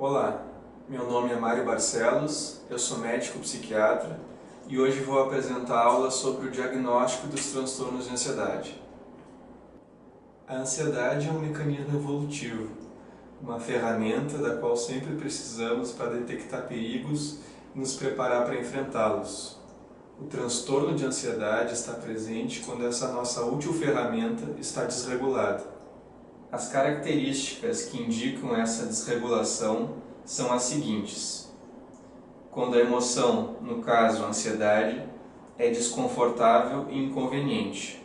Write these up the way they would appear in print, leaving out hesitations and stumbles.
Olá, meu nome é Mário Barcelos, eu sou médico psiquiatra e hoje vou apresentar aula sobre o diagnóstico dos transtornos de ansiedade. A ansiedade é um mecanismo evolutivo, uma ferramenta da qual sempre precisamos para detectar perigos e nos preparar para enfrentá-los. O transtorno de ansiedade está presente quando essa nossa útil ferramenta está desregulada. As características que indicam essa desregulação são as seguintes. Quando a emoção, no caso a ansiedade, é desconfortável e inconveniente.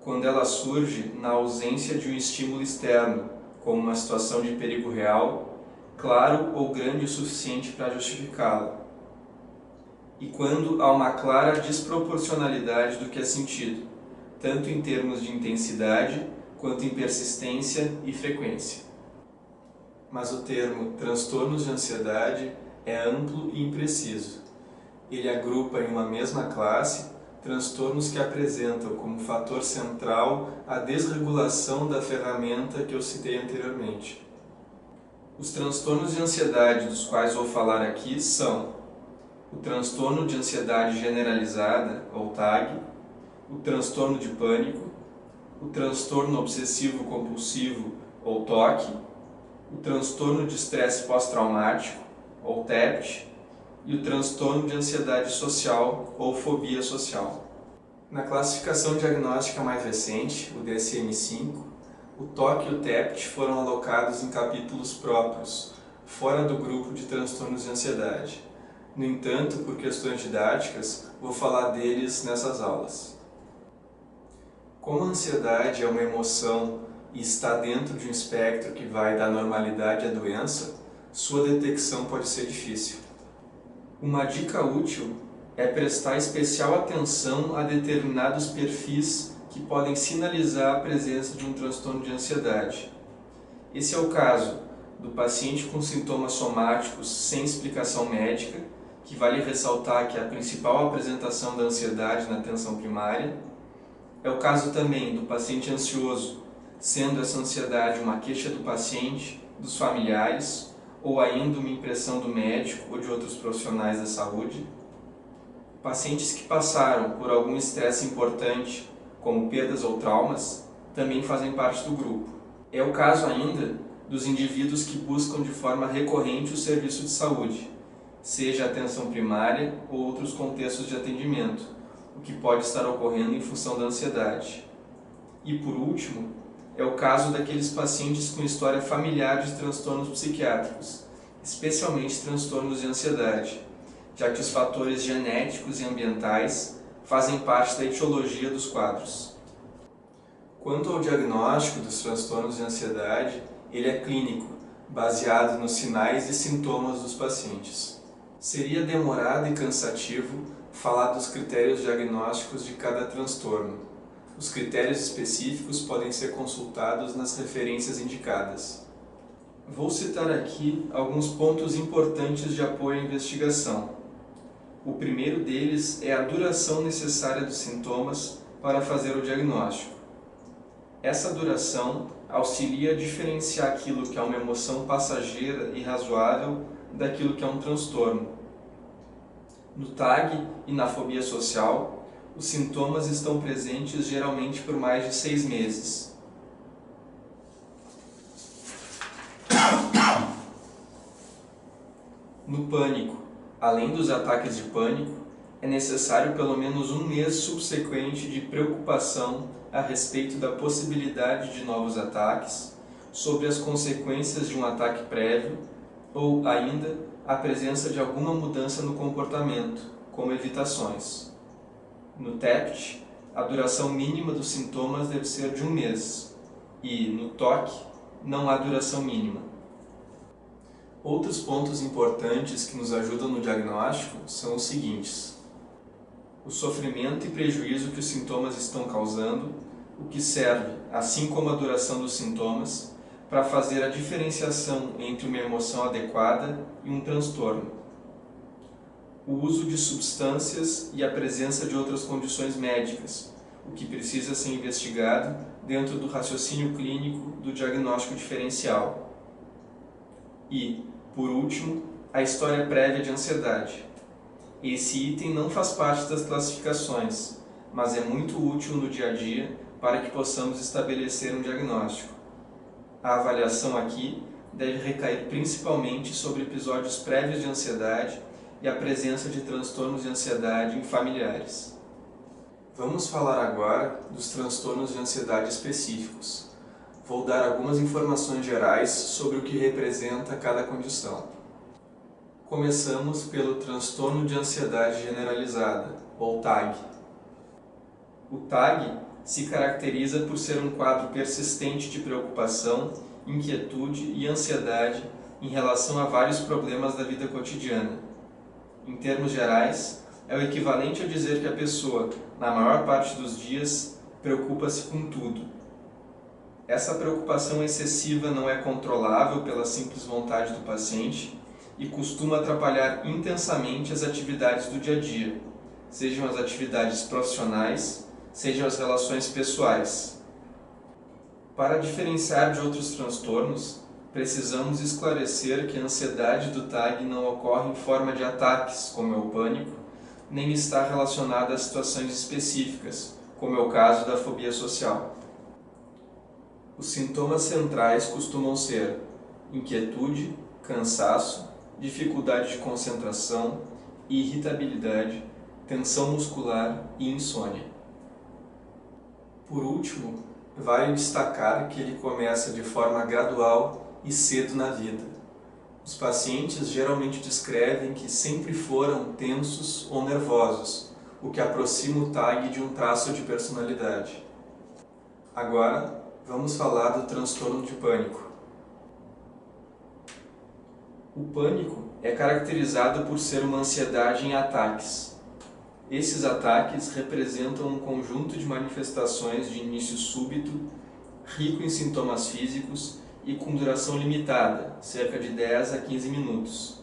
Quando ela surge na ausência de um estímulo externo, como uma situação de perigo real, claro ou grande o suficiente para justificá-la. E quando há uma clara desproporcionalidade do que é sentido, tanto em termos de intensidade, quanto em persistência e frequência. Mas o termo transtornos de ansiedade é amplo e impreciso. Ele agrupa em uma mesma classe transtornos que apresentam como fator central a desregulação da ferramenta que eu citei anteriormente. Os transtornos de ansiedade dos quais vou falar aqui são o transtorno de ansiedade generalizada, ou TAG, o transtorno de pânico, o transtorno obsessivo-compulsivo, ou TOC, o transtorno de estresse pós-traumático, ou TEPT, e o transtorno de ansiedade social, ou fobia social. Na classificação diagnóstica mais recente, o DSM-5, o TOC e o TEPT foram alocados em capítulos próprios, fora do grupo de transtornos de ansiedade. No entanto, por questões didáticas, vou falar deles nessas aulas. Como a ansiedade é uma emoção e está dentro de um espectro que vai da normalidade à doença, sua detecção pode ser difícil. Uma dica útil é prestar especial atenção a determinados perfis que podem sinalizar a presença de um transtorno de ansiedade. Esse é o caso do paciente com sintomas somáticos sem explicação médica, que vale ressaltar que é a principal apresentação da ansiedade na atenção primária. É o caso também do paciente ansioso, sendo essa ansiedade uma queixa do paciente, dos familiares, ou ainda uma impressão do médico ou de outros profissionais da saúde. Pacientes que passaram por algum estresse importante, como perdas ou traumas, também fazem parte do grupo. É o caso ainda dos indivíduos que buscam de forma recorrente o serviço de saúde, seja a atenção primária ou outros contextos de atendimento, o que pode estar ocorrendo em função da ansiedade. E por último, é o caso daqueles pacientes com história familiar de transtornos psiquiátricos, especialmente transtornos de ansiedade, já que os fatores genéticos e ambientais fazem parte da etiologia dos quadros. Quanto ao diagnóstico dos transtornos de ansiedade, ele é clínico, baseado nos sinais e sintomas dos pacientes. Seria demorado e cansativo falar dos critérios diagnósticos de cada transtorno. Os critérios específicos podem ser consultados nas referências indicadas. Vou citar aqui alguns pontos importantes de apoio à investigação. O primeiro deles é a duração necessária dos sintomas para fazer o diagnóstico. Essa duração auxilia a diferenciar aquilo que é uma emoção passageira e razoável daquilo que é um transtorno. No TAG e na fobia social, os sintomas estão presentes geralmente por mais de 6 meses. No pânico, além dos ataques de pânico, é necessário pelo menos um mês subsequente de preocupação a respeito da possibilidade de novos ataques, sobre as consequências de um ataque prévio ou ainda a presença de alguma mudança no comportamento, como evitações. No TEPT, a duração mínima dos sintomas deve ser de um mês e, no TOC, não há duração mínima. Outros pontos importantes que nos ajudam no diagnóstico são os seguintes: o sofrimento e prejuízo que os sintomas estão causando, o que serve, assim como a duração dos sintomas, para fazer a diferenciação entre uma emoção adequada e um transtorno. O uso de substâncias e a presença de outras condições médicas, o que precisa ser investigado dentro do raciocínio clínico do diagnóstico diferencial. E, por último, a história prévia de ansiedade. Esse item não faz parte das classificações, mas é muito útil no dia a dia para que possamos estabelecer um diagnóstico. A avaliação aqui deve recair principalmente sobre episódios prévios de ansiedade e a presença de transtornos de ansiedade em familiares. Vamos falar agora dos transtornos de ansiedade específicos. Vou dar algumas informações gerais sobre o que representa cada condição. Começamos pelo transtorno de ansiedade generalizada, ou TAG. O TAG se caracteriza por ser um quadro persistente de preocupação, inquietude e ansiedade em relação a vários problemas da vida cotidiana. Em termos gerais, é o equivalente a dizer que a pessoa, na maior parte dos dias, preocupa-se com tudo. Essa preocupação excessiva não é controlável pela simples vontade do paciente e costuma atrapalhar intensamente as atividades do dia a dia, sejam as atividades profissionais, sejam as relações pessoais. Para diferenciar de outros transtornos, precisamos esclarecer que a ansiedade do TAG não ocorre em forma de ataques, como é o pânico, nem está relacionada a situações específicas, como é o caso da fobia social. Os sintomas centrais costumam ser inquietude, cansaço, dificuldade de concentração, irritabilidade, tensão muscular e insônia. Por último, vale destacar que ele começa de forma gradual e cedo na vida. Os pacientes geralmente descrevem que sempre foram tensos ou nervosos, o que aproxima o TAG de um traço de personalidade. Agora, vamos falar do transtorno de pânico. O pânico é caracterizado por ser uma ansiedade em ataques. Esses ataques representam um conjunto de manifestações de início súbito, rico em sintomas físicos e com duração limitada, cerca de 10 a 15 minutos.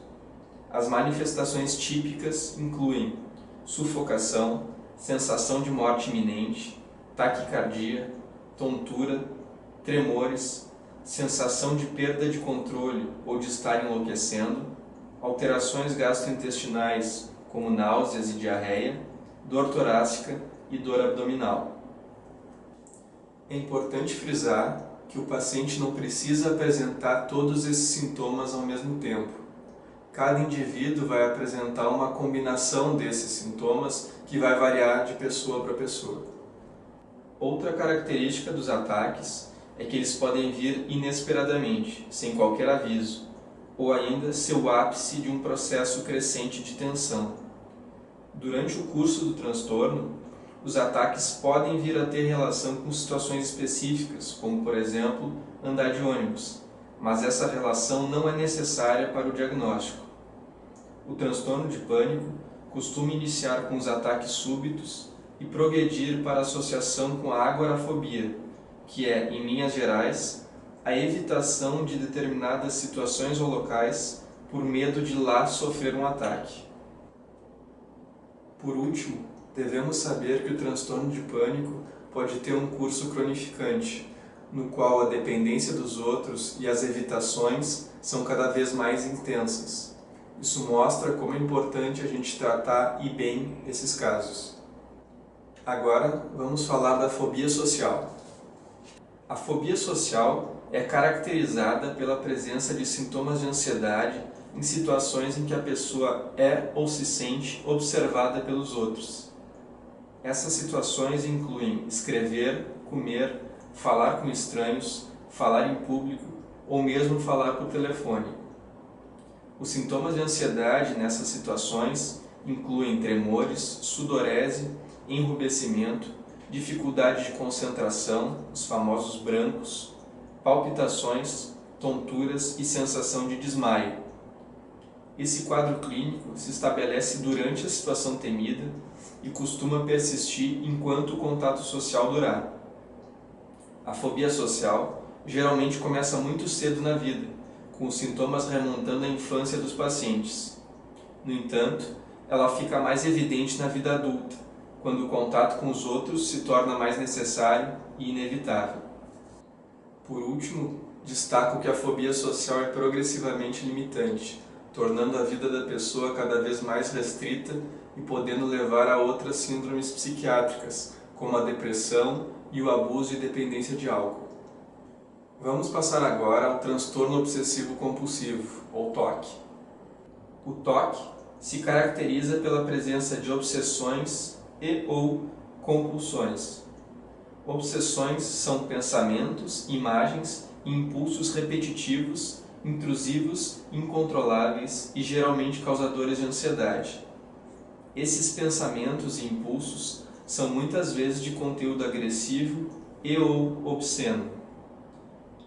As manifestações típicas incluem sufocação, sensação de morte iminente, taquicardia, tontura, tremores, sensação de perda de controle ou de estar enlouquecendo, alterações gastrointestinais como náuseas e diarreia, dor torácica e dor abdominal. É importante frisar que o paciente não precisa apresentar todos esses sintomas ao mesmo tempo. Cada indivíduo vai apresentar uma combinação desses sintomas que vai variar de pessoa para pessoa. Outra característica dos ataques é que eles podem vir inesperadamente, sem qualquer aviso, ou ainda ser o ápice de um processo crescente de tensão. Durante o curso do transtorno, os ataques podem vir a ter relação com situações específicas, como, por exemplo, andar de ônibus, mas essa relação não é necessária para o diagnóstico. O transtorno de pânico costuma iniciar com os ataques súbitos e progredir para a associação com a agorafobia, que é, em linhas gerais, a evitação de determinadas situações ou locais por medo de lá sofrer um ataque. Por último, devemos saber que o transtorno de pânico pode ter um curso cronificante, no qual a dependência dos outros e as evitações são cada vez mais intensas. Isso mostra como é importante a gente tratar e bem esses casos. Agora, vamos falar da fobia social. A fobia social é caracterizada pela presença de sintomas de ansiedade em situações em que a pessoa é ou se sente observada pelos outros. Essas situações incluem escrever, comer, falar com estranhos, falar em público ou mesmo falar por telefone. Os sintomas de ansiedade nessas situações incluem tremores, sudorese, enrubescimento, dificuldade de concentração, os famosos brancos, palpitações, tonturas e sensação de desmaio. Esse quadro clínico se estabelece durante a situação temida e costuma persistir enquanto o contato social durar. A fobia social geralmente começa muito cedo na vida, com os sintomas remontando à infância dos pacientes. No entanto, ela fica mais evidente na vida adulta, quando o contato com os outros se torna mais necessário e inevitável. Por último, Destaco que a fobia social é progressivamente limitante, tornando a vida da pessoa cada vez mais restrita e podendo levar a outras síndromes psiquiátricas, como a depressão e o abuso e dependência de álcool. Vamos passar agora ao transtorno obsessivo compulsivo, ou TOC. O TOC se caracteriza pela presença de obsessões e/ou compulsões. Obsessões são pensamentos, imagens e impulsos repetitivos, intrusivos, incontroláveis e geralmente causadores de ansiedade. Esses pensamentos e impulsos são muitas vezes de conteúdo agressivo e/ou obsceno.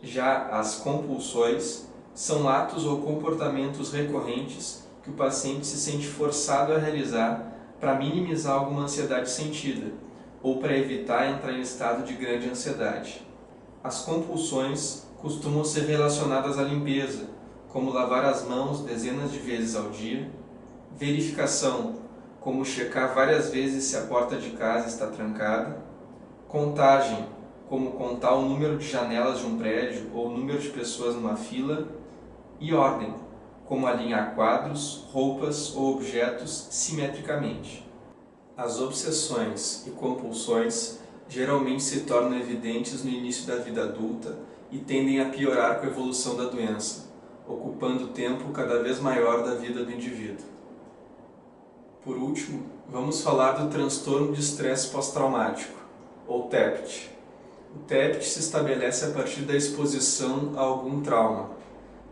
Já as compulsões são atos ou comportamentos recorrentes que o paciente se sente forçado a realizar para minimizar alguma ansiedade sentida ou para evitar entrar em estado de grande ansiedade. As compulsões costumam ser relacionadas à limpeza, como lavar as mãos dezenas de vezes ao dia, verificação, como checar várias vezes se a porta de casa está trancada, contagem, como contar o número de janelas de um prédio ou o número de pessoas numa fila, e ordem, como alinhar quadros, roupas ou objetos simetricamente. As obsessões e compulsões geralmente se tornam evidentes no início da vida adulta e tendem a piorar com a evolução da doença, ocupando tempo cada vez maior da vida do indivíduo. Por último, vamos falar do transtorno de estresse pós-traumático, ou TEPT. O TEPT se estabelece a partir da exposição a algum trauma.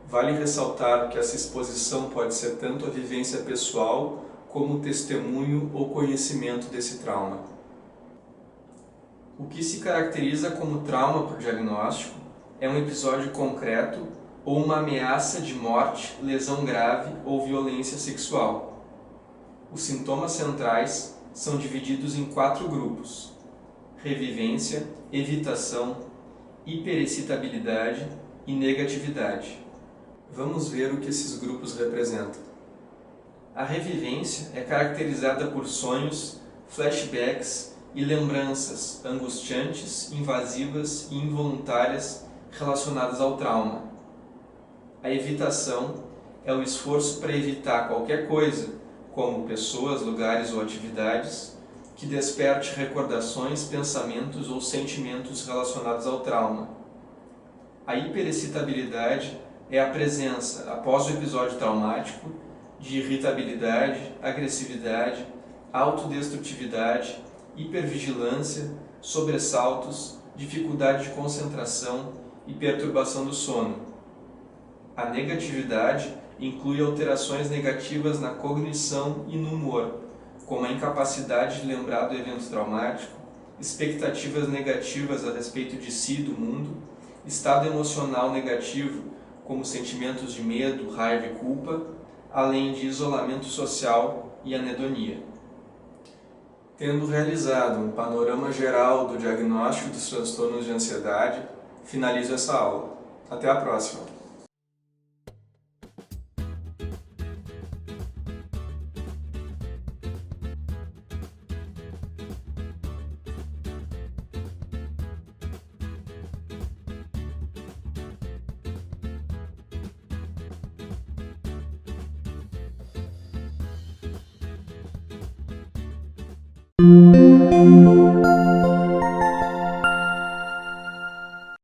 Vale ressaltar que essa exposição pode ser tanto a vivência pessoal como o testemunho ou conhecimento desse trauma. O que se caracteriza como trauma por diagnóstico é um episódio concreto ou uma ameaça de morte, lesão grave ou violência sexual. Os sintomas centrais são divididos em 4 grupos: revivência, evitação, hiperexcitabilidade e negatividade. Vamos ver o que esses grupos representam. A revivência é caracterizada por sonhos, flashbacks e lembranças angustiantes, invasivas e involuntárias relacionadas ao trauma. A evitação é o esforço para evitar qualquer coisa, como pessoas, lugares ou atividades, que desperte recordações, pensamentos ou sentimentos relacionados ao trauma. A hiperexcitabilidade é a presença, após o episódio traumático, de irritabilidade, agressividade, autodestrutividade, hipervigilância, sobressaltos, dificuldade de concentração e perturbação do sono. A negatividade inclui alterações negativas na cognição e no humor, como a incapacidade de lembrar do evento traumático, expectativas negativas a respeito de si e do mundo, estado emocional negativo, como sentimentos de medo, raiva e culpa, além de isolamento social e anedonia. Tendo realizado um panorama geral do diagnóstico dos transtornos de ansiedade, finalizo essa aula. Até a próxima!